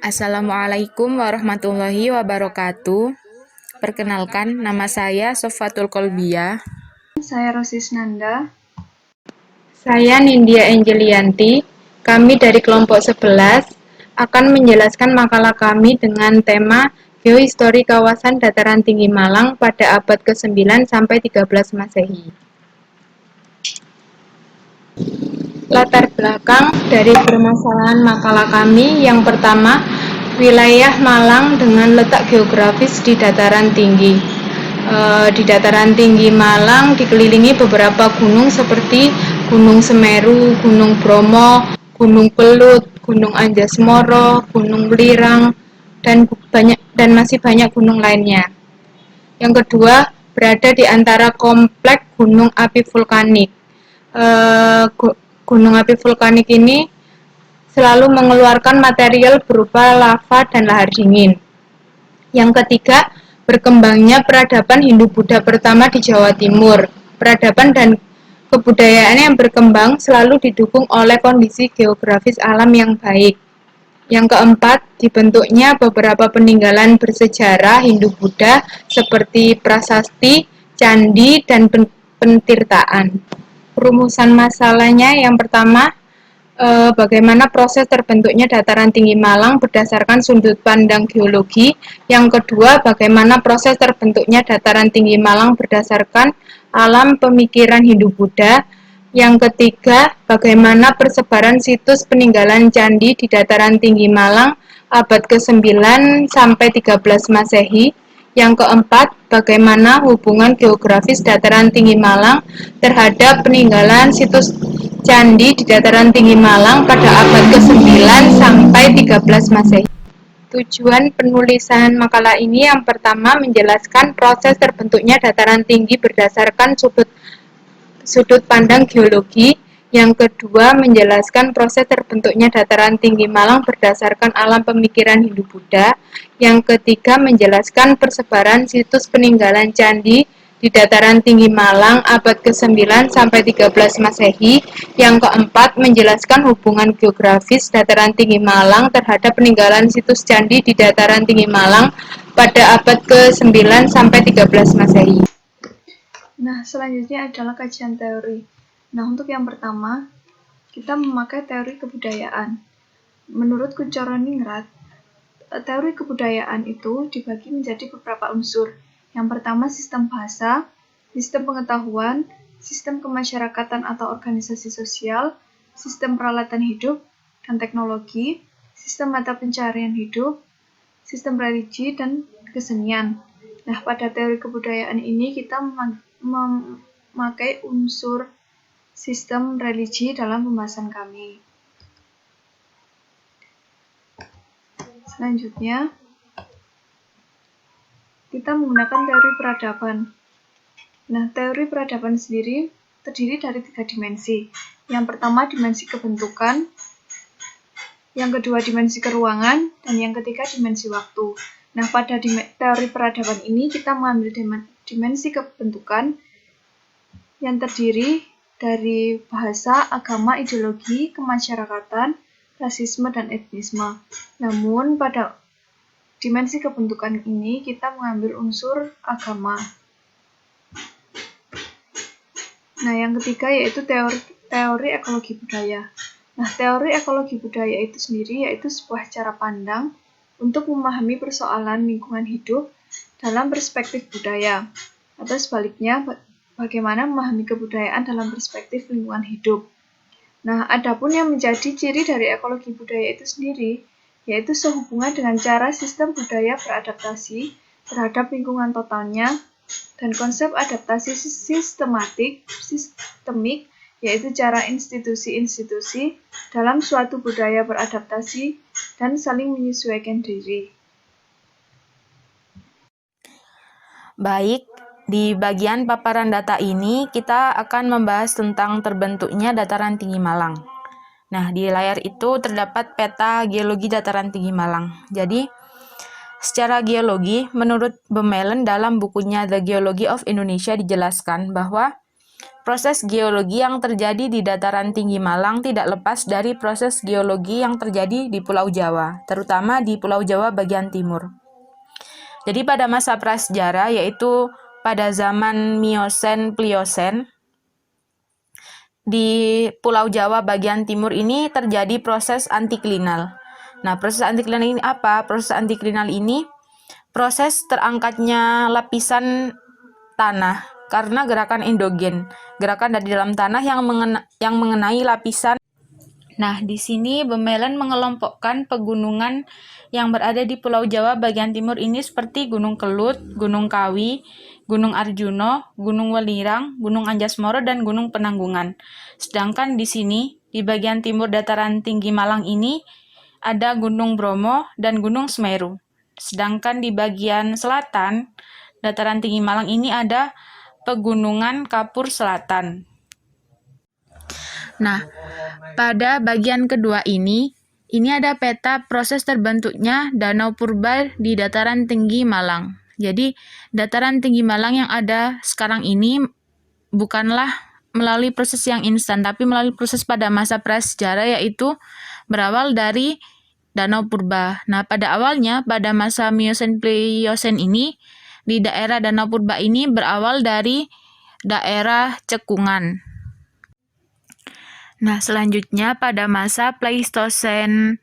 Assalamualaikum warahmatullahi wabarakatuh. Perkenalkan, nama saya Sofatul Kolbia. Saya Rosis Nanda. Saya Nindya Anjelianti. Kami dari kelompok 11 akan menjelaskan makalah kami dengan tema Geohistori Kawasan Dataran Tinggi Malang pada abad ke-9 sampai 13 Masehi. Latar belakang dari permasalahan makalah kami yang pertama, wilayah Malang dengan letak geografis di dataran tinggi. Di dataran tinggi Malang dikelilingi beberapa gunung seperti Gunung Semeru, Gunung Bromo, Gunung Kelut, Gunung Anjasmoro, Gunung Welirang, dan masih banyak gunung lainnya. Yang kedua, berada di antara kompleks gunung api vulkanik. Gunung api vulkanik ini selalu mengeluarkan material berupa lava dan lahar dingin. Yang ketiga, berkembangnya peradaban Hindu-Buddha pertama di Jawa Timur. Peradaban dan kebudayaan yang berkembang selalu didukung oleh kondisi geografis alam yang baik. Yang keempat, dibentuknya beberapa peninggalan bersejarah Hindu-Buddha seperti prasasti, candi, dan pentirtaan. Perumusan masalahnya yang pertama, bagaimana proses terbentuknya dataran tinggi Malang berdasarkan sudut pandang geologi. Yang kedua, bagaimana proses terbentuknya dataran tinggi Malang berdasarkan alam pemikiran Hindu-Buddha. Yang ketiga, bagaimana persebaran situs peninggalan candi di dataran tinggi Malang abad ke-9 sampai 13 Masehi. Yang keempat, bagaimana hubungan geografis dataran tinggi Malang terhadap peninggalan situs candi di dataran tinggi Malang pada abad ke-9 sampai 13 Masehi. Tujuan penulisan makalah ini yang pertama menjelaskan proses terbentuknya dataran tinggi berdasarkan sudut pandang geologi. Yang kedua, menjelaskan proses terbentuknya dataran tinggi Malang berdasarkan alam pemikiran Hindu-Buddha. Yang ketiga, menjelaskan persebaran situs peninggalan candi di dataran tinggi Malang abad ke-9 sampai 13 Masehi. Yang keempat, menjelaskan hubungan geografis dataran tinggi Malang terhadap peninggalan situs candi di dataran tinggi Malang pada abad ke-9 sampai 13 Masehi. Nah, selanjutnya adalah kajian teori. Nah, untuk yang pertama, kita memakai teori kebudayaan. Menurut Kunchoro-Ningrat, teori kebudayaan itu dibagi menjadi beberapa unsur. Yang pertama, sistem bahasa, sistem pengetahuan, sistem kemasyarakatan atau organisasi sosial, sistem peralatan hidup dan teknologi, sistem mata pencarian hidup, sistem religi, dan kesenian. Nah, pada teori kebudayaan ini kita memakai unsur sistem religi dalam pembahasan kami. Selanjutnya, kita menggunakan teori peradaban. Nah, teori peradaban sendiri terdiri dari 3 dimensi. Yang pertama, dimensi kebentukan, yang kedua, dimensi keruangan, dan yang ketiga, dimensi waktu. Nah, pada teori peradaban ini kita mengambil dimensi kebentukan yang terdiri dari bahasa, agama, ideologi, kemasyarakatan, rasisme, dan etnisme. Namun, pada dimensi kebentukan ini kita mengambil unsur agama. Nah, yang ketiga yaitu teori ekologi budaya. Nah, teori ekologi budaya itu sendiri yaitu sebuah cara pandang untuk memahami persoalan lingkungan hidup dalam perspektif budaya, atau sebaliknya, bagaimana memahami kebudayaan dalam perspektif lingkungan hidup. Nah, adapun yang menjadi ciri dari ekologi budaya itu sendiri, yaitu sehubungan dengan cara sistem budaya beradaptasi terhadap lingkungan totalnya, dan konsep adaptasi sistemik, yaitu cara institusi-institusi dalam suatu budaya beradaptasi dan saling menyesuaikan diri. Baik, di bagian paparan data ini kita akan membahas tentang terbentuknya dataran tinggi Malang. Nah, di layar itu terdapat peta geologi dataran tinggi Malang. Jadi, secara geologi, menurut Bemelen dalam bukunya The Geology of Indonesia dijelaskan bahwa proses geologi yang terjadi di dataran tinggi Malang tidak lepas dari proses geologi yang terjadi di Pulau Jawa, terutama di Pulau Jawa bagian timur. Jadi pada masa prasejarah, yaitu pada zaman Miosen-Pliosen, di Pulau Jawa bagian timur ini terjadi proses antiklinal. Nah, proses antiklinal ini apa? Proses antiklinal ini proses terangkatnya lapisan tanah karena gerakan endogen, gerakan dari dalam tanah yang mengenai lapisan. Nah, di sini Bemelen mengelompokkan pegunungan yang berada di Pulau Jawa bagian timur ini seperti Gunung Kelut, Gunung Kawi, Gunung Arjuno, Gunung Welirang, Gunung Anjasmara, dan Gunung Penanggungan. Sedangkan di sini, di bagian timur dataran tinggi Malang ini, ada Gunung Bromo dan Gunung Semeru. Sedangkan di bagian selatan, dataran tinggi Malang ini ada Pegunungan Kapur Selatan. Nah, pada bagian kedua ini ada peta proses terbentuknya Danau Purba di dataran tinggi Malang. Jadi, dataran tinggi Malang yang ada sekarang ini bukanlah melalui proses yang instan, tapi melalui proses pada masa prasejarah, yaitu berawal dari Danau Purba. Nah, pada awalnya, pada masa Miosen-Pliosen ini, di daerah Danau Purba ini berawal dari daerah cekungan. Nah, selanjutnya pada masa Pleistosen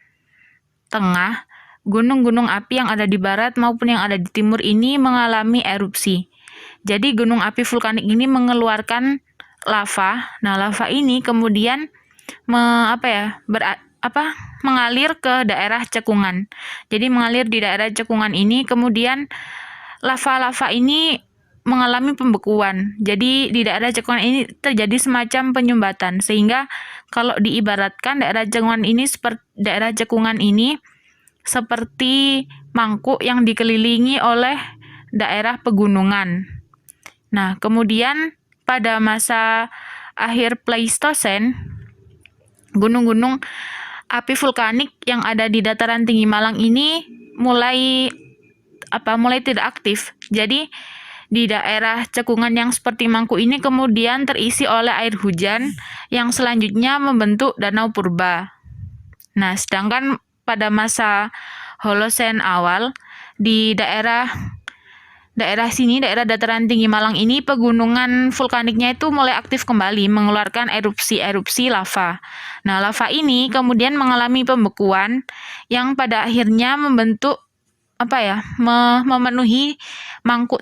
Tengah, gunung-gunung api yang ada di barat maupun yang ada di timur ini mengalami erupsi. Jadi gunung api vulkanik ini mengeluarkan lava. Nah, lava ini kemudian mengalir ke daerah cekungan. Jadi mengalir di daerah cekungan ini, kemudian lava-lava ini mengalami pembekuan. Jadi di daerah cekungan ini terjadi semacam penyumbatan, sehingga kalau diibaratkan daerah cekungan ini seperti mangkuk yang dikelilingi oleh daerah pegunungan. Nah, kemudian pada masa akhir Pleistosen, gunung-gunung api vulkanik yang ada di dataran tinggi Malang ini mulai tidak aktif. Jadi di daerah cekungan yang seperti mangkuk ini kemudian terisi oleh air hujan yang selanjutnya membentuk Danau Purba. Nah, sedangkan pada masa Holosen awal di daerah dataran tinggi Malang ini pegunungan vulkaniknya itu mulai aktif kembali mengeluarkan erupsi lava. Nah, lava ini kemudian mengalami pembekuan yang pada akhirnya membentuk memenuhi mangkuk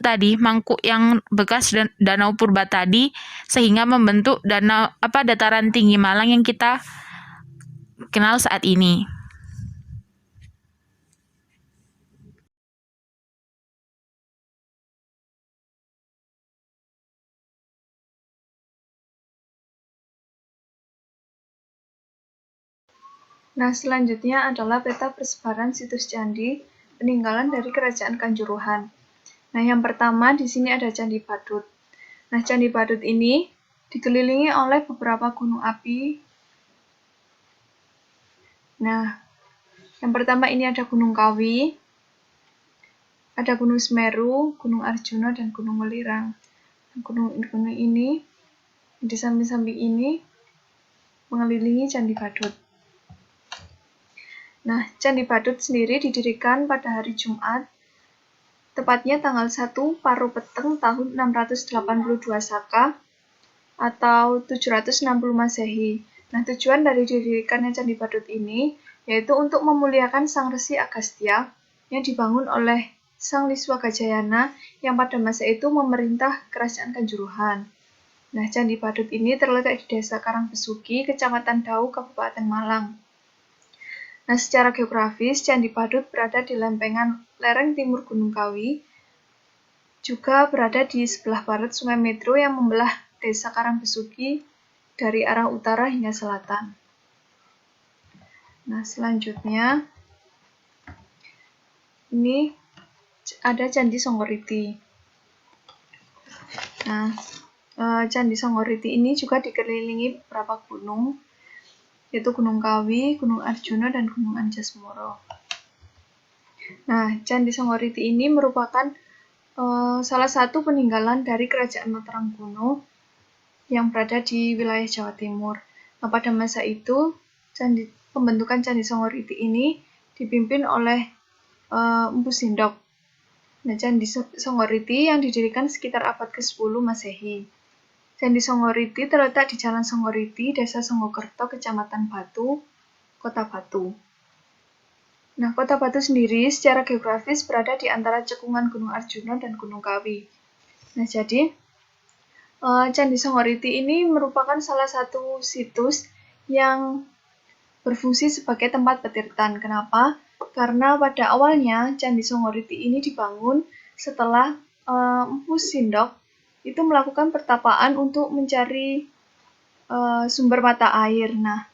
yang bekas Danau Purba tadi, sehingga membentuk dataran tinggi Malang yang kita kenal saat ini. Nah, selanjutnya adalah peta persebaran situs candi peninggalan dari Kerajaan Kanjuruhan. Nah, yang pertama di sini ada Candi Badut. Nah, Candi Badut ini dikelilingi oleh beberapa gunung api. Nah, yang pertama ini ada Gunung Kawi, ada Gunung Semeru, Gunung Arjuno, dan Gunung Welirang. Gunung ini di samping-samping ini mengelilingi Candi Badut. Nah, Candi Badut sendiri didirikan pada hari Jumat, tepatnya tanggal 1 Paru Peteng tahun 682 Saka atau 760 Masehi. Nah, tujuan dari didirikannya Candi Badut ini yaitu untuk memuliakan Sang Resi Agastya yang dibangun oleh Sang Liswa Gajayana yang pada masa itu memerintah Kerajaan Kanjuruhan. Nah, Candi Badut ini terletak di Desa Karangbesuki, Kecamatan Dau, Kabupaten Malang. Nah, secara geografis, Candi Badut berada di lempengan lereng timur Gunung Kawi, juga berada di sebelah barat Sungai Medro yang membelah Desa Karangbesuki dari arah utara hingga selatan. Nah, selanjutnya, ini ada Candi Songgoriti. Nah, Candi Songgoriti ini juga dikelilingi beberapa gunung, yaitu Gunung Kawi, Gunung Arjuno, dan Gunung Anjasmara. Nah, Candi Songgoriti ini merupakan salah satu peninggalan dari Kerajaan Mataram kuno yang berada di wilayah Jawa Timur. Nah, pada masa itu, pembentukan Candi Songoriti ini dipimpin oleh Empu Sindok. Nah, Candi Songoriti yang didirikan sekitar abad ke-10 Masehi. Candi Songoriti terletak di Jalan Songoriti, Desa Songgokerto, Kecamatan Batu, Kota Batu. Nah, Kota Batu sendiri secara geografis berada di antara cekungan Gunung Arjuna dan Gunung Kawi. Nah, jadi Candi Songoriti ini merupakan salah satu situs yang berfungsi sebagai tempat petirtan. Kenapa? Karena pada awalnya Candi Songoriti ini dibangun setelah Empu Sindok itu melakukan pertapaan untuk mencari sumber mata air. Nah,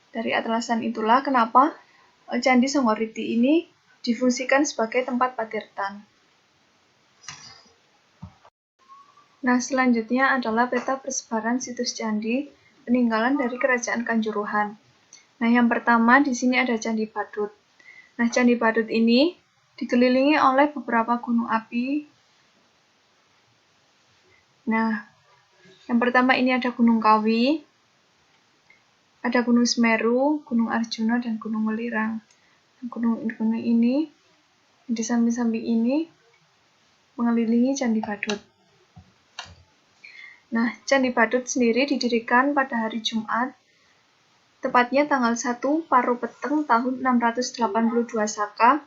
dari alasan itulah kenapa Candi Songoriti ini difungsikan sebagai tempat patirtan. Nah, selanjutnya adalah peta persebaran situs candi peninggalan dari Kerajaan Kanjuruhan. Nah, yang pertama di sini ada Candi Badut. Nah, Candi Badut ini dikelilingi oleh beberapa gunung api. Nah, yang pertama ini ada Gunung Kawi, ada Gunung Semeru, Gunung Arjuna, dan Gunung Welirang. Gunung-gunung ini di samping-samping ini mengelilingi Candi Badut. Nah, Candi Badut sendiri didirikan pada hari Jumat, tepatnya tanggal 1 Paro Peteng tahun 682 Saka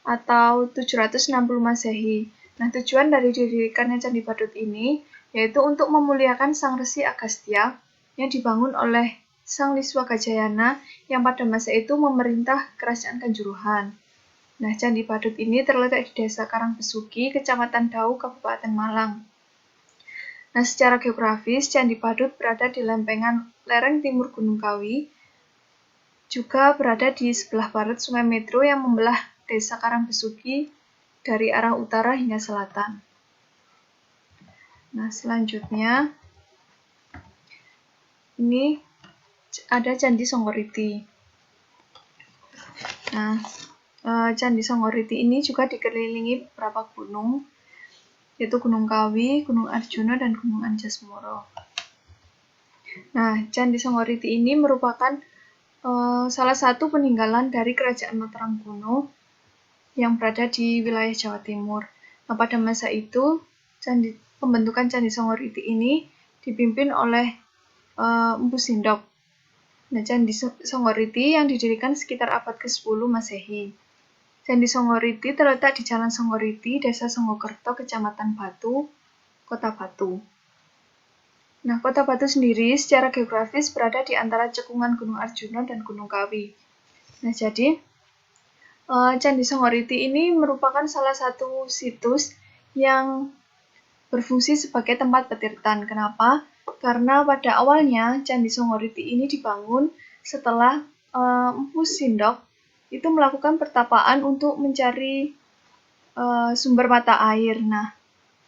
atau 760 Masehi. Nah, tujuan dari didirikannya Candi Badut ini yaitu untuk memuliakan Sang Resi Agastya yang dibangun oleh Sang Liswa Gajayana yang pada masa itu memerintah Kerajaan Kanjuruhan. Nah, Candi Badut ini terletak di Desa Karangbesuki, Kecamatan Dau, Kabupaten Malang. Nah, secara geografis, Candi Badut berada di lempengan lereng timur Gunung Kawi, juga berada di sebelah barat Sungai Medro yang membelah Desa Karangbesuki dari arah utara hingga selatan. Nah, selanjutnya ini ada Candi Songoriti. Nah, Candi Songoriti ini juga dikelilingi beberapa gunung, yaitu Gunung Kawi, Gunung Arjuna, dan Gunung Anjasmara. Nah, Candi Songoriti ini merupakan salah satu peninggalan dari Kerajaan Mataram Kuno yang berada di wilayah Jawa Timur. Nah, pada masa itu, pembentukan Candi Songoriti ini dipimpin oleh Empu Sindok. Nah, Candi Songoriti yang didirikan sekitar abad ke-10 Masehi. Candi Songoriti terletak di Jalan Songoriti, Desa Songgokerto, Kecamatan Batu, Kota Batu. Nah, Kota Batu sendiri secara geografis berada di antara cekungan Gunung Arjuna dan Gunung Kawi. Nah, jadi Candi Songoriti ini merupakan salah satu situs yang berfungsi sebagai tempat petirtan. Kenapa? Karena pada awalnya Candi Songoriti ini dibangun setelah Empu Sindok itu melakukan pertapaan untuk mencari sumber mata air. Nah,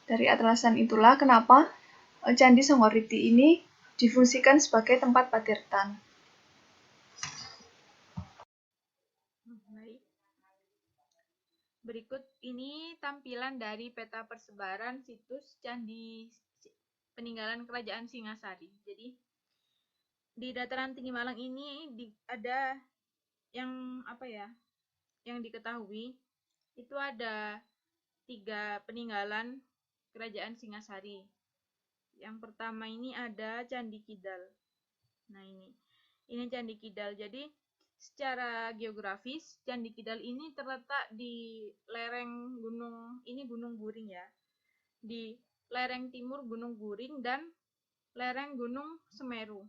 dari alasan itulah kenapa Candi Songoriti ini difungsikan sebagai tempat patirtan. Baik. Berikut ini tampilan dari peta persebaran situs candi peninggalan Kerajaan Singasari. Jadi di dataran tinggi Malang ini ada yang yang diketahui itu ada 3 peninggalan Kerajaan Singasari. Yang pertama ini ada Candi Kidal. Nah, ini Candi Kidal. Jadi secara geografis Candi Kidal ini terletak di lereng Gunung Guring ya. Di lereng timur Gunung Guring dan lereng Gunung Semeru.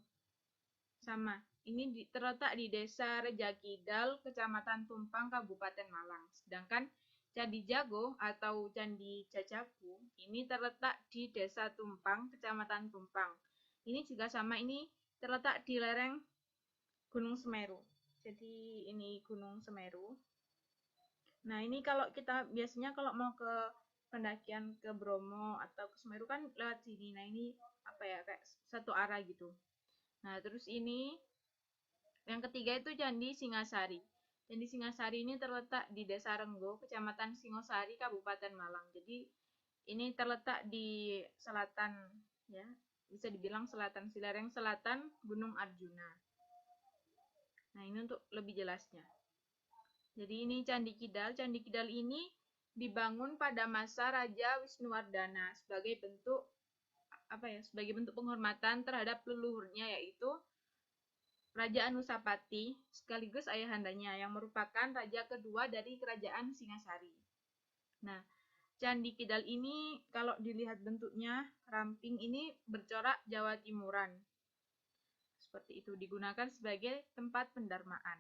Sama. Ini terletak di Desa Rejakidal, Kecamatan Tumpang, Kabupaten Malang. Sedangkan Candi Jago atau Candi Jajaku ini terletak di Desa Tumpang, Kecamatan Tumpang. Ini juga sama, ini terletak di lereng Gunung Semeru. Jadi ini Gunung Semeru. Nah, ini kalau kita biasanya kalau mau ke pendakian ke Bromo atau ke Semeru kan lewat sini. Nah, ini kayak satu arah gitu. Nah, terus ini yang ketiga itu Candi Singasari. Candi Singasari ini terletak di Desa Renggo, Kecamatan Singosari, Kabupaten Malang. Jadi ini terletak di selatan ya, bisa dibilang selatan, di lereng selatan Gunung Arjuna. Nah, ini untuk lebih jelasnya. Jadi ini Candi Kidal. Candi Kidal ini dibangun pada masa Raja Wisnuwardana sebagai bentuk penghormatan terhadap leluhurnya, yaitu Raja Anusapati sekaligus ayahandanya yang merupakan raja kedua dari kerajaan Singasari. Nah, Candi Kidal ini kalau dilihat bentuknya ramping ini bercorak Jawa Timuran. Seperti itu, digunakan sebagai tempat pendarmaan.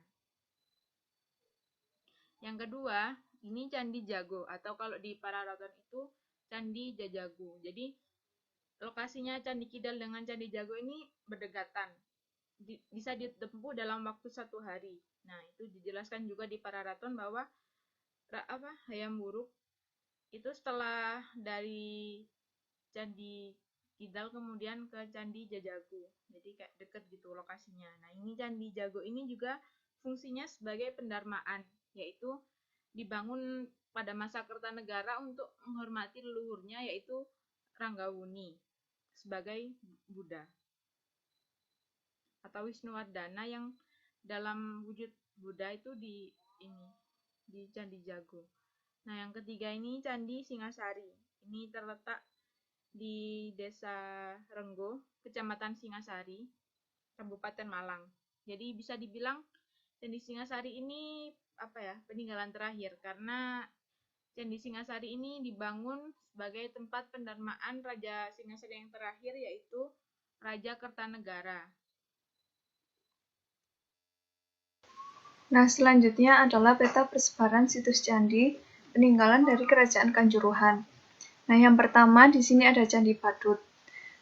Yang kedua, ini Candi Jago atau kalau di Pararaton itu Candi Jajago. Jadi lokasinya Candi Kidal dengan Candi Jago ini berdekatan. Bisa ditempuh dalam waktu 1 hari. Nah, itu dijelaskan juga di Pararaton bahwa Hayam Wuruk itu setelah dari Candi Kidal kemudian ke Candi Jajago. Jadi kayak deket gitu lokasinya. Nah, ini Candi Jago ini juga fungsinya sebagai pendarmaan, yaitu dibangun pada masa Kertanegara untuk menghormati leluhurnya, yaitu Ranggawuni sebagai Buddha atau Wisnuwardana yang dalam wujud Buddha itu di Candi Jago. Nah, yang ketiga ini Candi Singasari. Ini terletak di Desa Renggo, Kecamatan Singasari, Kabupaten Malang. Jadi bisa dibilang Candi Singasari ini peninggalan terakhir, karena Candi Singasari ini dibangun sebagai tempat pendarmaan Raja Singasari yang terakhir, yaitu Raja Kertanegara. Nah, selanjutnya adalah peta persebaran situs candi peninggalan dari Kerajaan Kanjuruhan. Nah, yang pertama di sini ada Candi Badut.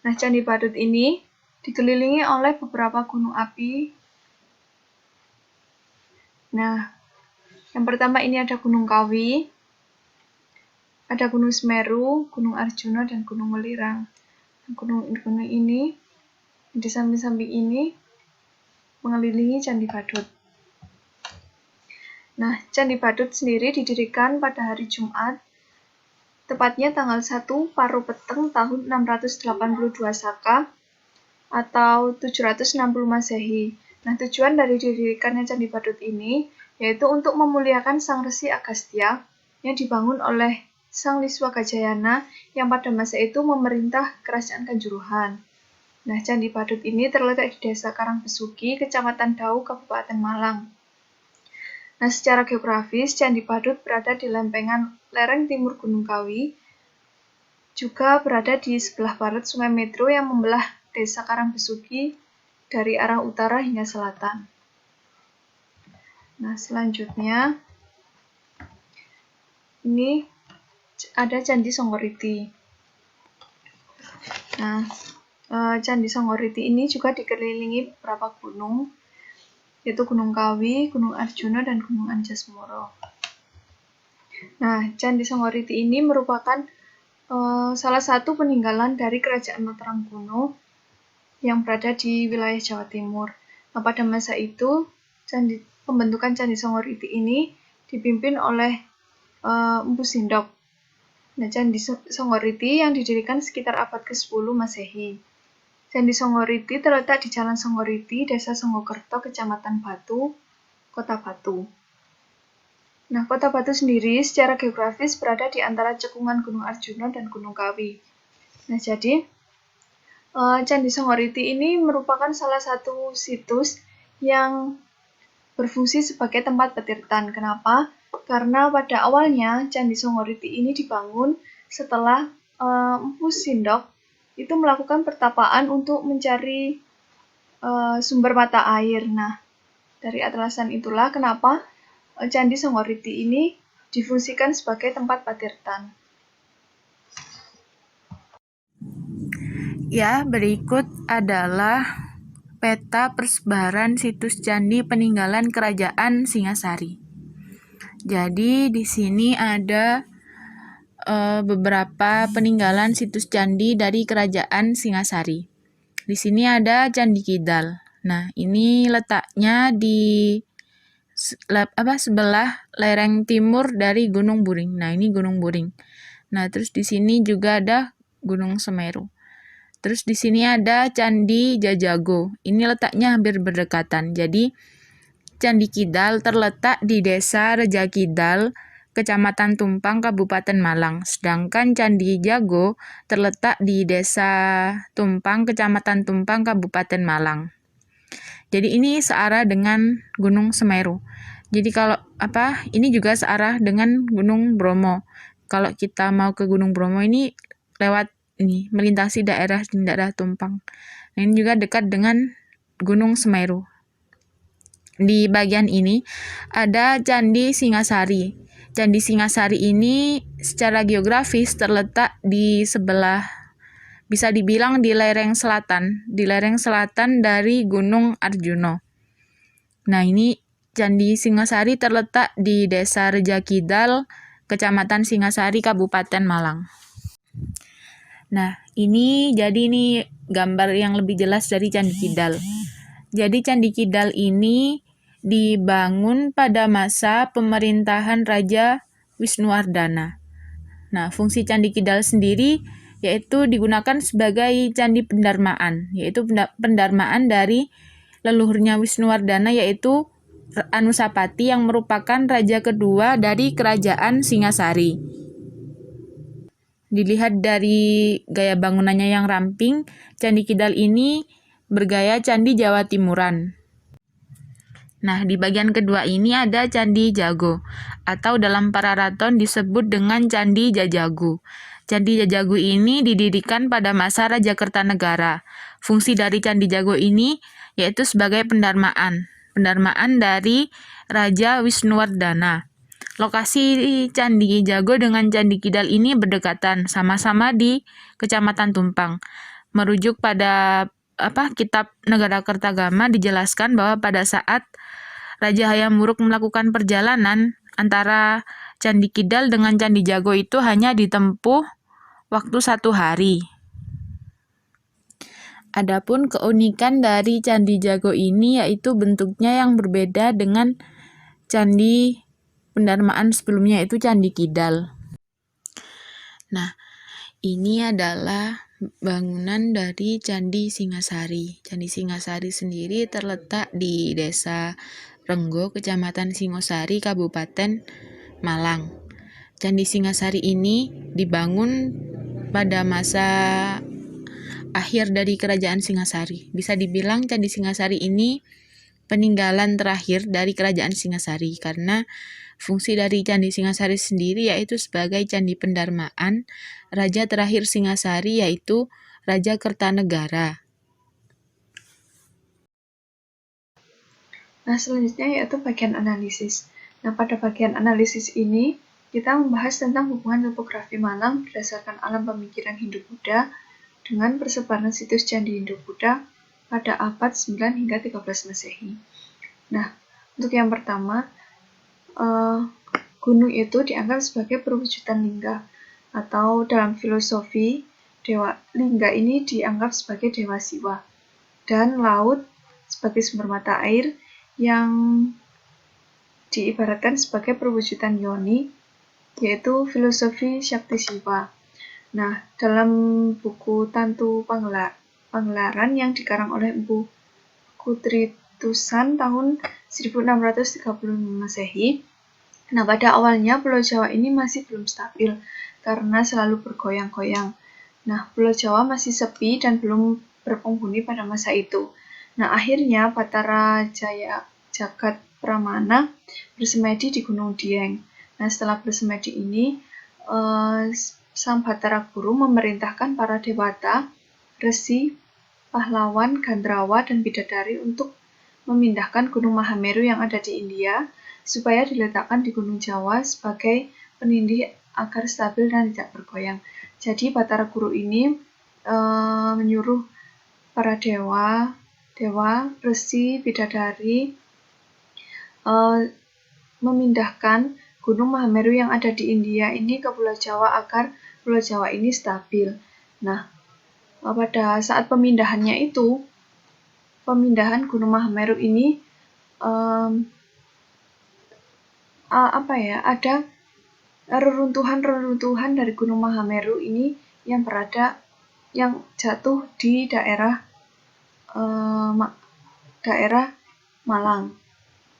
Nah, Candi Badut ini dikelilingi oleh beberapa gunung api. Nah, yang pertama ini ada Gunung Kawi, ada Gunung Semeru, Gunung Arjuna, dan Gunung Welirang. Gunung-gunung ini di samping-samping ini mengelilingi Candi Badut. Nah, Candi Badut sendiri didirikan pada hari Jumat, tepatnya tanggal 1 Paru Peteng tahun 682 Saka atau 760 Masehi. Nah, tujuan dari didirikannya Candi Badut ini yaitu untuk memuliakan Sang Resi Agastya yang dibangun oleh Sang Liswagajayana yang pada masa itu memerintah Kerajaan Kanjuruhan. Nah, Candi Badut ini terletak di Desa Karangbesuki, Kecamatan Dau, Kabupaten Malang. Nah, secara geografis, Candi Badut berada di lempengan lereng timur Gunung Kawi, juga berada di sebelah barat Sungai Medro yang membelah Desa Karangbesuki dari arah utara hingga selatan. Nah, selanjutnya ini ada Candi Songgoriti. Nah, Candi Songgoriti ini juga dikelilingi beberapa gunung, yaitu Gunung Kawi, Gunung Arjuna, dan Gunung Anjasmara. Nah, Candi Songgoriti ini merupakan salah satu peninggalan dari Kerajaan Mataram Kuno yang berada di wilayah Jawa Timur. Nah, pada masa itu, pembentukan Candi Songgoriti ini dipimpin oleh Empu Sindok. Nah, Candi Songgoriti yang didirikan sekitar abad ke-10 Masehi. Candi Songgoriti terletak di Jalan Songgoriti, Desa Songgokerto, Kecamatan Batu, Kota Batu. Nah, Kota Batu sendiri secara geografis berada di antara cekungan Gunung Arjuna dan Gunung Kawi. Nah, jadi Candi Songgoriti ini merupakan salah satu situs yang berfungsi sebagai tempat petirtan. Kenapa? Karena pada awalnya Candi Songgoriti ini dibangun setelah Empu Sindok itu melakukan pertapaan untuk mencari sumber mata air. Nah, dari alasan itulah kenapa Candi Songgoriti ini difungsikan sebagai tempat patirtan. Ya, berikut adalah peta persebaran situs candi peninggalan Kerajaan Singasari. Jadi di sini ada beberapa peninggalan situs candi dari Kerajaan Singasari. Di sini ada Candi Kidal. Nah, ini letaknya di sebelah lereng timur dari Gunung Buring. Nah, ini Gunung Buring. Nah, terus di sini juga ada Gunung Semeru. Terus di sini ada Candi Jajago. Ini letaknya hampir berdekatan. Jadi Candi Kidal terletak di Desa Rejakidal, Kecamatan Tumpang, Kabupaten Malang. Sedangkan Candi Jago terletak di Desa Tumpang, Kecamatan Tumpang, Kabupaten Malang. Jadi ini searah dengan Gunung Semeru. Jadi kalau ini juga searah dengan Gunung Bromo. Kalau kita mau ke Gunung Bromo ini lewat ini melintasi daerah Tumpang. Nah, ini juga dekat dengan Gunung Semeru. Di bagian ini ada Candi Singasari. Candi Singasari ini secara geografis terletak di sebelah, bisa dibilang di lereng selatan dari Gunung Arjuno. Nah, ini Candi Singasari terletak di Desa Rejakidal, Kecamatan Singasari, Kabupaten Malang. Nah, ini gambar yang lebih jelas dari Candi Kidal. Jadi Candi Kidal ini dibangun pada masa pemerintahan Raja Wisnuwardana. Nah, fungsi Candi Kidal sendiri yaitu digunakan sebagai candi pendarmaan, yaitu pendarmaan dari leluhurnya Wisnuwardana yaitu Anusapati yang merupakan raja kedua dari Kerajaan Singasari. Dilihat dari gaya bangunannya yang ramping, Candi Kidal ini bergaya Candi Jawa Timuran. Nah, di bagian kedua ini ada Candi Jago, atau dalam Pararaton disebut dengan Candi Jajagu. Candi Jajagu ini didirikan pada masa Raja Kertanegara. Fungsi dari Candi Jago ini yaitu sebagai pendarmaan dari Raja Wisnuwardana. Lokasi Candi Jago dengan Candi Kidal ini berdekatan, sama-sama di Kecamatan Tumpang. Merujuk pada Kitab Negara Kertagama dijelaskan bahwa pada saat Raja Hayam Wuruk melakukan perjalanan antara Candi Kidal dengan Candi Jago itu hanya ditempuh waktu 1 hari. Adapun keunikan dari Candi Jago ini yaitu bentuknya yang berbeda dengan candi pendarmaan sebelumnya, yaitu Candi Kidal. Nah, ini adalah bangunan dari Candi Singasari. Candi Singasari sendiri terletak di Desa Renggo, Kecamatan Singosari, Kabupaten Malang. Candi Singasari ini dibangun pada masa akhir dari Kerajaan Singasari. Bisa dibilang Candi Singasari ini peninggalan terakhir dari Kerajaan Singasari, karena fungsi dari Candi Singasari sendiri yaitu sebagai candi pendarmaan raja terakhir Singasari yaitu Raja Kertanegara. Nah, selanjutnya yaitu bagian analisis. Nah, pada bagian analisis ini kita membahas tentang hubungan topografi Malang berdasarkan alam pemikiran Hindu-Buddha dengan persebaran situs candi Hindu-Buddha pada abad 9 hingga 13 Masehi. Nah, untuk yang pertama, gunung itu dianggap sebagai perwujudan lingga, atau dalam filosofi lingga ini dianggap sebagai dewa Siwa, dan laut sebagai sumber mata air yang diibaratkan sebagai perwujudan yoni, yaitu filosofi Syakti Siwa. Nah, dalam buku Tantu Panggelaran yang dikarang oleh Empu Kutritusan tahun 1630 Masehi, nah pada awalnya Pulau Jawa ini masih belum stabil karena selalu bergoyang-goyang. Nah, Pulau Jawa masih sepi dan belum berpenghuni pada masa itu. Nah, akhirnya Batara Jaya Jagat Pramana bersemedi di Gunung Dieng. Nah, setelah bersemedi ini, Sang Batara Guru memerintahkan para dewata, resi, pahlawan, gandrawa, dan bidadari untuk memindahkan Gunung Mahameru yang ada di India supaya diletakkan di Gunung Jawa sebagai penindih agar stabil dan tidak bergoyang. Jadi Batara Guru ini menyuruh para dewa, resi, bidadari memindahkan Gunung Mahameru yang ada di India ini ke Pulau Jawa agar Pulau Jawa ini stabil. Nah, pada saat pemindahan Gunung Mahameru ini ada reruntuhan dari Gunung Mahameru ini yang berada yang jatuh di daerah Malang,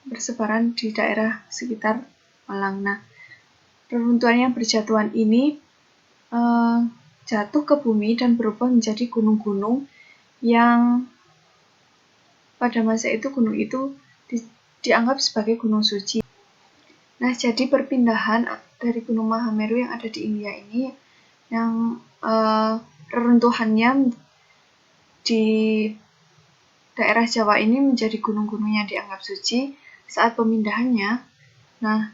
bersebaran di daerah sekitar Malang. Nah, reruntuhan yang berjatuhan ini jatuh ke bumi dan berubah menjadi gunung-gunung yang pada masa itu gunung itu dianggap sebagai gunung suci. Nah, jadi perpindahan dari Gunung Mahameru yang ada di India ini yang reruntuhannya di daerah Jawa ini menjadi gunung-gunung yang dianggap suci saat pemindahannya. Nah,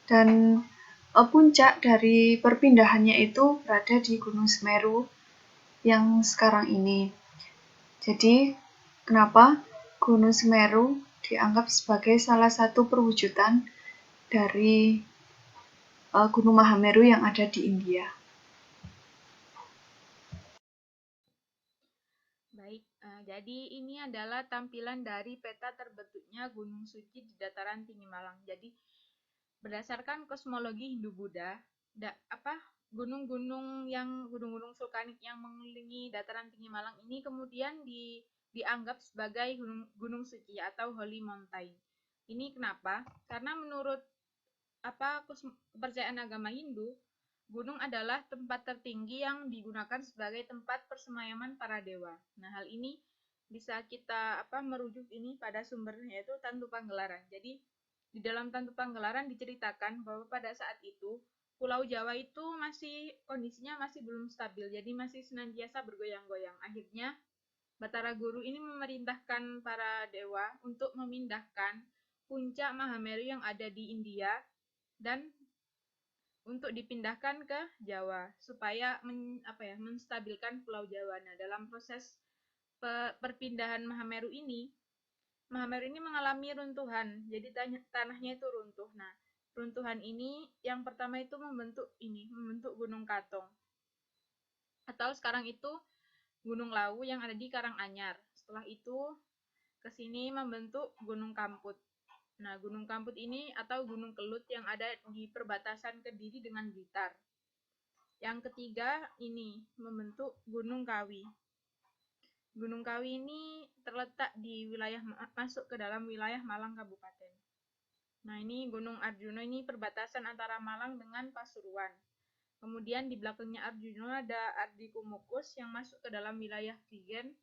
dan puncak dari perpindahannya itu berada di Gunung Semeru yang sekarang ini. Jadi, kenapa Gunung Semeru dianggap sebagai salah satu perwujudan dari Gunung Mahameru yang ada di India. Baik, jadi ini adalah tampilan dari peta terbentuknya Gunung Suci di dataran tinggi Malang. Jadi berdasarkan kosmologi Hindu-Buddha, gunung-gunung vulkanik yang mengelilingi dataran tinggi Malang ini kemudian dianggap sebagai gunung suci atau holy mountain. Ini kenapa? Karena menurut kepercayaan agama Hindu, gunung adalah tempat tertinggi yang digunakan sebagai tempat persemayaman para dewa. Nah, hal ini bisa kita merujuk ini pada sumbernya, yaitu Tantu Panggelaran. Jadi di dalam Tantu Panggelaran diceritakan bahwa pada saat itu Pulau Jawa itu kondisinya masih belum stabil, jadi masih senantiasa bergoyang-goyang. Akhirnya Batara Guru ini memerintahkan para dewa untuk memindahkan puncak Mahameru yang ada di India dan untuk dipindahkan ke Jawa supaya menstabilkan Pulau Jawa. Nah, dalam proses perpindahan Mahameru ini mengalami runtuhan. Jadi tanahnya itu runtuh. Nah, runtuhan ini yang pertama itu membentuk Gunung Katong. Atau sekarang itu Gunung Lawu yang ada di Karanganyar. Setelah itu ke sini membentuk Gunung Kamput. Nah, Gunung Kamput ini atau Gunung Kelut yang ada di perbatasan Kediri dengan Blitar. Yang ketiga ini membentuk Gunung Kawi. Gunung Kawi ini terletak di masuk ke dalam wilayah Malang Kabupaten. Nah, ini Gunung Arjuna ini perbatasan antara Malang dengan Pasuruan. Kemudian di belakangnya Arjuna ada Ardi Kumukus yang masuk ke dalam wilayah Prigen.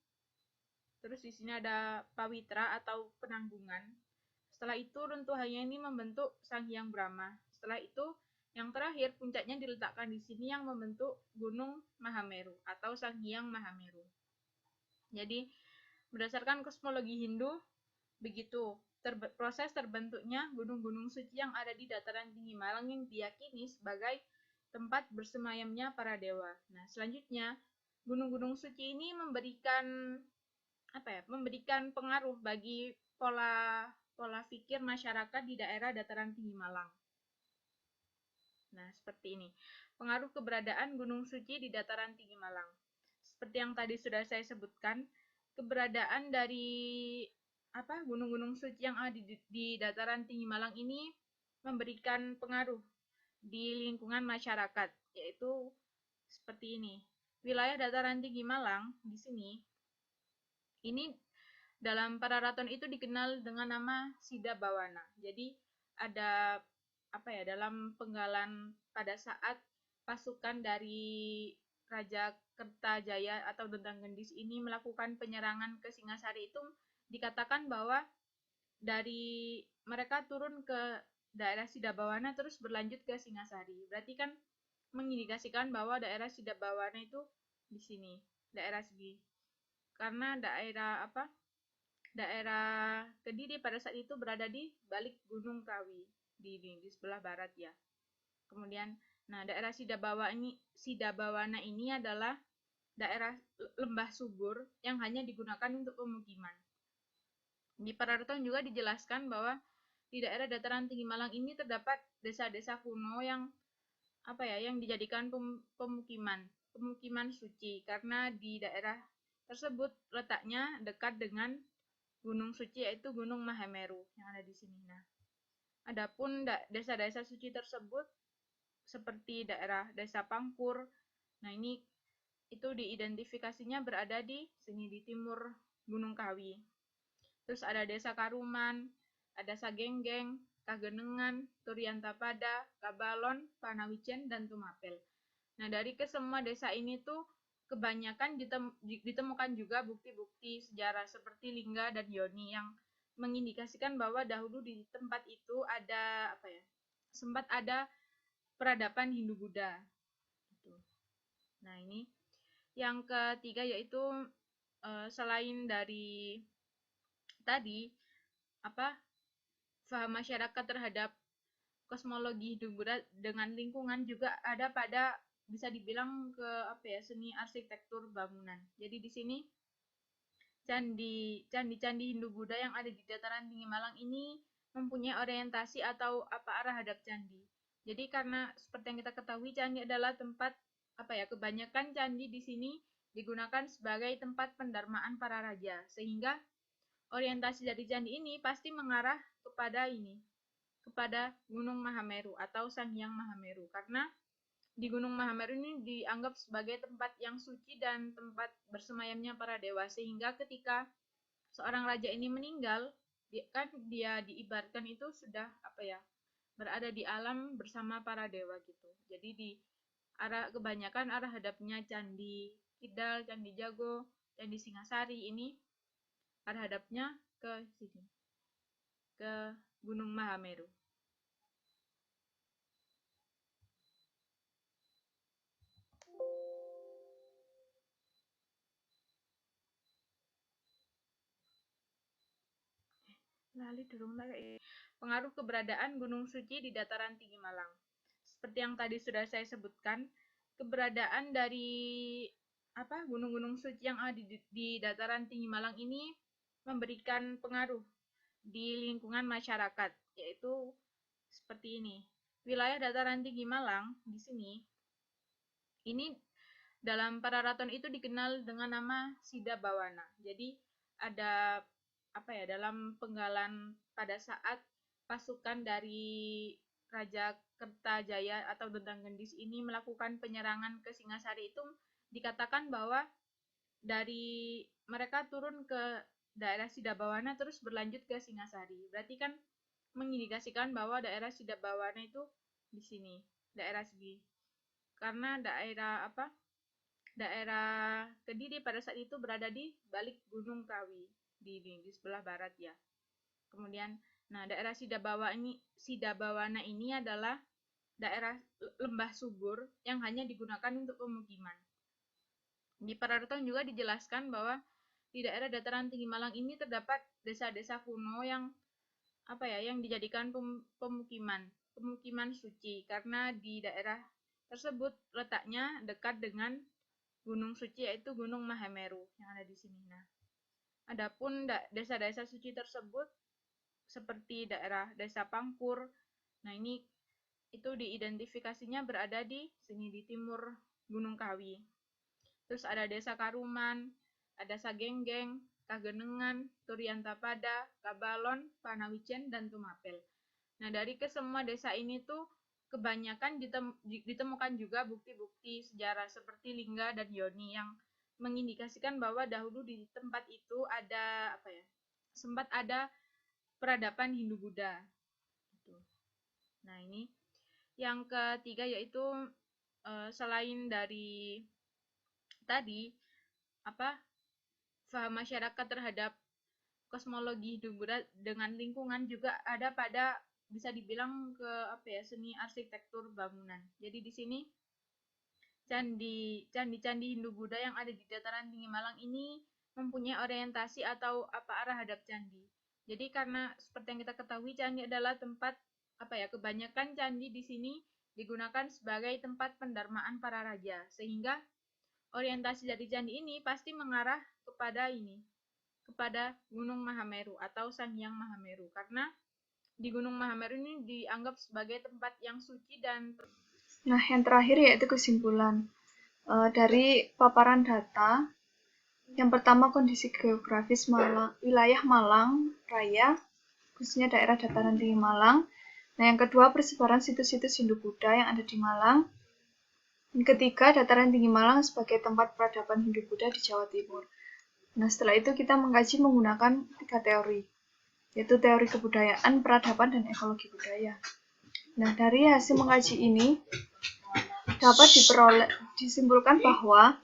Terus di sini ada Pawitra atau Penanggungan. Setelah itu runtuhannya ini membentuk Sang Hyang Brahma. Setelah itu yang terakhir puncaknya diletakkan di sini yang membentuk Gunung Mahameru atau Sang Hyang Mahameru. Jadi berdasarkan kosmologi Hindu, begitu proses terbentuknya gunung-gunung suci yang ada di dataran tinggi Malang yang diyakini sebagai tempat bersemayamnya para dewa. Nah, selanjutnya gunung-gunung suci ini memberikan pengaruh bagi pola pikir masyarakat di daerah dataran tinggi Malang. Nah, seperti ini. Pengaruh keberadaan gunung suci di dataran tinggi Malang. Seperti yang tadi sudah saya sebutkan, keberadaan dari gunung-gunung suci yang ada di dataran tinggi Malang ini memberikan pengaruh di lingkungan masyarakat, yaitu seperti ini. Wilayah dataran tinggi Malang di sini ini dalam Pararaton itu dikenal dengan nama Sidabawana. Jadi ada dalam penggalan pada saat pasukan dari Raja Kertajaya atau Dentang Gendis ini melakukan penyerangan ke Singasari itu dikatakan bahwa dari mereka turun ke daerah Sidabawana terus berlanjut ke Singasari. Berarti kan mengindikasikan bahwa daerah Sidabawana itu di sini, daerah segi. Karena daerah Kediri pada saat itu berada di balik Gunung Kawi di sebelah barat ya. Kemudian, daerah Sidabawana ini adalah daerah lembah subur yang hanya digunakan untuk pemukiman. Di Pararaton juga dijelaskan bahwa di daerah dataran tinggi Malang ini terdapat desa-desa kuno yang yang dijadikan pemukiman suci karena di daerah tersebut letaknya dekat dengan gunung suci yaitu Gunung Mahameru yang ada di sini. Nah, adapun desa-desa suci tersebut seperti daerah Desa Pangkur. Nah, ini itu diidentifikasinya berada di sini, di timur Gunung Kawi. Terus ada Desa Karuman, ada Sagenggeng, Kagenengan, Turiantapada, Kabalon, Panawijen, dan Tumapel. Nah, dari kesemua desa ini tuh kebanyakan ditemukan juga bukti-bukti sejarah seperti Lingga dan Yoni yang mengindikasikan bahwa dahulu di tempat itu ada sempat ada peradaban Hindu-Buddha. Nah, ini yang ketiga yaitu selain dari tadi paham masyarakat terhadap kosmologi Hindu-Buddha dengan lingkungan juga ada pada bisa dibilang seni arsitektur bangunan. Jadi di sini candi-candi Hindu-Buddha yang ada di dataran tinggi Malang ini mempunyai orientasi atau arah hadap candi. Jadi karena seperti yang kita ketahui, candi adalah tempat kebanyakan candi di sini digunakan sebagai tempat pendarmaan para raja, sehingga orientasi dari candi ini pasti mengarah kepada Gunung Mahameru atau Sang Hyang Mahameru, karena di Gunung Mahameru ini dianggap sebagai tempat yang suci dan tempat bersemayamnya para dewa, sehingga ketika seorang raja ini meninggal, dia diibaratkan itu sudah berada di alam bersama para dewa gitu. Jadi kebanyakan arah hadapnya Candi Kidal, Candi Jago, Candi Singasari ini arah hadapnya ke sini, ke Gunung Mahameru. Pengaruh keberadaan Gunung Suci di dataran tinggi Malang. Seperti yang tadi sudah saya sebutkan, keberadaan dari gunung-gunung suci yang ada di dataran tinggi Malang ini memberikan pengaruh di lingkungan masyarakat, yaitu seperti ini. Wilayah dataran tinggi Malang di sini ini dalam Pararaton itu dikenal dengan nama Sidabawana. Jadi ada dalam penggalan pada saat pasukan dari Raja Kertajaya atau Dentang Gendis ini melakukan penyerangan ke Singasari, itu dikatakan bahwa dari mereka turun ke daerah Sidabawana terus berlanjut ke Singasari. Berarti kan mengindikasikan bahwa daerah Sidabawana itu di sini, daerah segi. Karena daerah Kediri pada saat itu berada di balik Gunung Kawi di sebelah barat ya. Kemudian daerah Sidabawana ini adalah daerah lembah subur yang hanya digunakan untuk pemukiman. Di Pararaton juga dijelaskan bahwa di daerah dataran tinggi Malang ini terdapat desa-desa kuno yang dijadikan pemukiman suci, karena di daerah tersebut letaknya dekat dengan Gunung Suci, yaitu Gunung Mahameru yang ada di sini. Nah, adapun desa-desa suci tersebut seperti daerah Desa Pangkur, nah ini itu diidentifikasinya berada di sini, di timur Gunung Kawi. Terus ada Desa Karuman, ada Sagenggeng, Kagenengan, Turiantapada, Kabalon, Panawijen, dan Tumapel. Nah, dari kesemua desa ini tuh kebanyakan ditemukan juga bukti-bukti sejarah seperti Lingga dan Yoni yang mengindikasikan bahwa dahulu di tempat itu ada sempat ada peradaban Hindu-Buddha. Nah, ini yang ketiga yaitu selain dari tadi paham masyarakat terhadap kosmologi Hindu-Buddha dengan lingkungan juga ada pada bisa dibilang seni arsitektur bangunan. Jadi di sini candi-candi Hindu-Buddha yang ada di dataran tinggi Malang ini mempunyai orientasi atau arah hadap candi. Jadi karena seperti yang kita ketahui, candi adalah tempat kebanyakan candi di sini digunakan sebagai tempat pendarmaan para raja, sehingga orientasi dari candi ini pasti mengarah kepada Gunung Mahameru atau Sang Hyang Mahameru, karena di Gunung Mahameru ini dianggap sebagai tempat yang suci dan Nah, yang terakhir yaitu kesimpulan. Dari paparan data, yang pertama kondisi geografis wilayah Malang Raya, khususnya daerah dataran tinggi Malang. Nah, yang kedua persebaran situs-situs Hindu-Buddha yang ada di Malang. Yang ketiga, dataran tinggi Malang sebagai tempat peradaban Hindu-Buddha di Jawa Timur. Nah, setelah itu kita mengkaji menggunakan 3 teori, yaitu teori kebudayaan, peradaban, dan ekologi budaya. Nah, dari hasil mengkaji ini dapat disimpulkan bahwa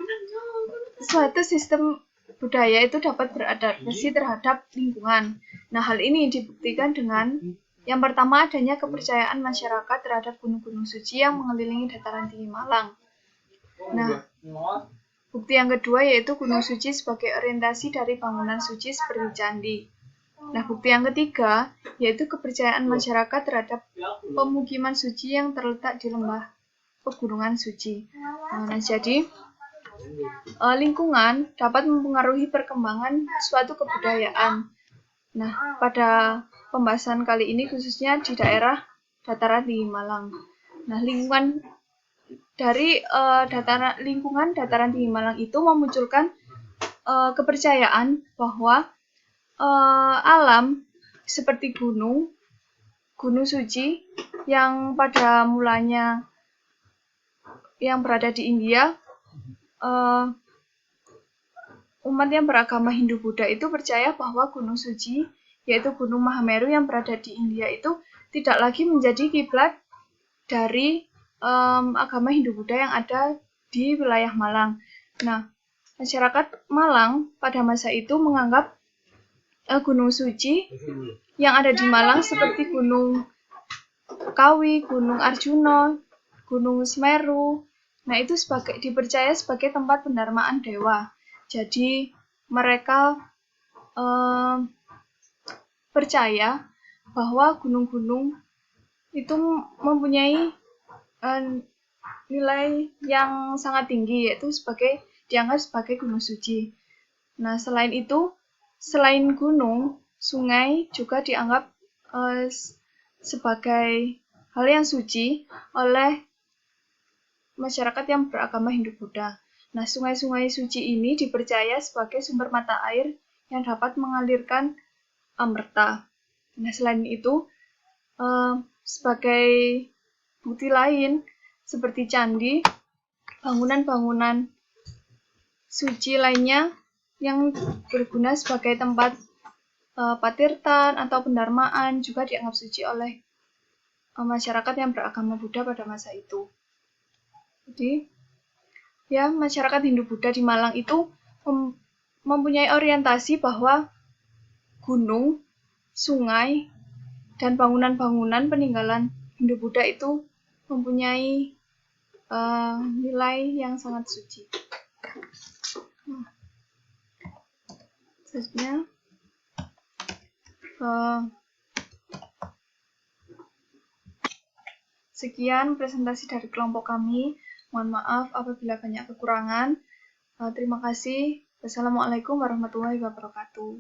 suatu sistem budaya itu dapat beradaptasi terhadap lingkungan. Nah, hal ini dibuktikan dengan yang pertama adanya kepercayaan masyarakat terhadap gunung-gunung suci yang mengelilingi dataran tinggi Malang. Nah, bukti yang kedua yaitu gunung suci sebagai orientasi dari bangunan suci seperti candi. Nah, bukti yang ketiga yaitu kepercayaan masyarakat terhadap pemukiman suci yang terletak di lembah pegunungan suci. Nah, jadi lingkungan dapat mempengaruhi perkembangan suatu kebudayaan. Nah, pada pembahasan kali ini khususnya di daerah dataran tinggi Malang. Nah, lingkungan dari lingkungan dataran tinggi Malang itu memunculkan kepercayaan bahwa alam seperti gunung suci yang pada mulanya yang berada di India, umat yang beragama Hindu-Buddha itu percaya bahwa gunung suci, yaitu Gunung Mahameru yang berada di India itu tidak lagi menjadi kiblat dari agama Hindu-Buddha yang ada di wilayah Malang. Nah, masyarakat Malang pada masa itu menganggap gunung suci yang ada di Malang seperti Gunung Kawi, Gunung Arjuna, Gunung Semeru. Nah, itu dipercaya sebagai tempat pendarmaan dewa. Jadi, mereka percaya bahwa gunung-gunung itu mempunyai nilai yang sangat tinggi, yaitu dianggap sebagai gunung suci. Nah, selain itu, selain gunung, sungai juga dianggap sebagai hal yang suci oleh masyarakat yang beragama Hindu-Buddha. Nah, sungai-sungai suci ini dipercaya sebagai sumber mata air yang dapat mengalirkan amerta. Nah, selain itu, sebagai bukti lain, seperti candi, bangunan-bangunan suci lainnya yang berguna sebagai tempat patirtan atau pendarmaan juga dianggap suci oleh masyarakat yang beragama Buddha pada masa itu. Jadi, ya masyarakat Hindu-Buddha di Malang itu mempunyai orientasi bahwa gunung, sungai, dan bangunan-bangunan peninggalan Hindu-Buddha itu mempunyai nilai yang sangat suci. Selanjutnya, sekian presentasi dari kelompok kami. Mohon maaf apabila banyak kekurangan. Terima kasih. Wassalamualaikum warahmatullahi wabarakatuh.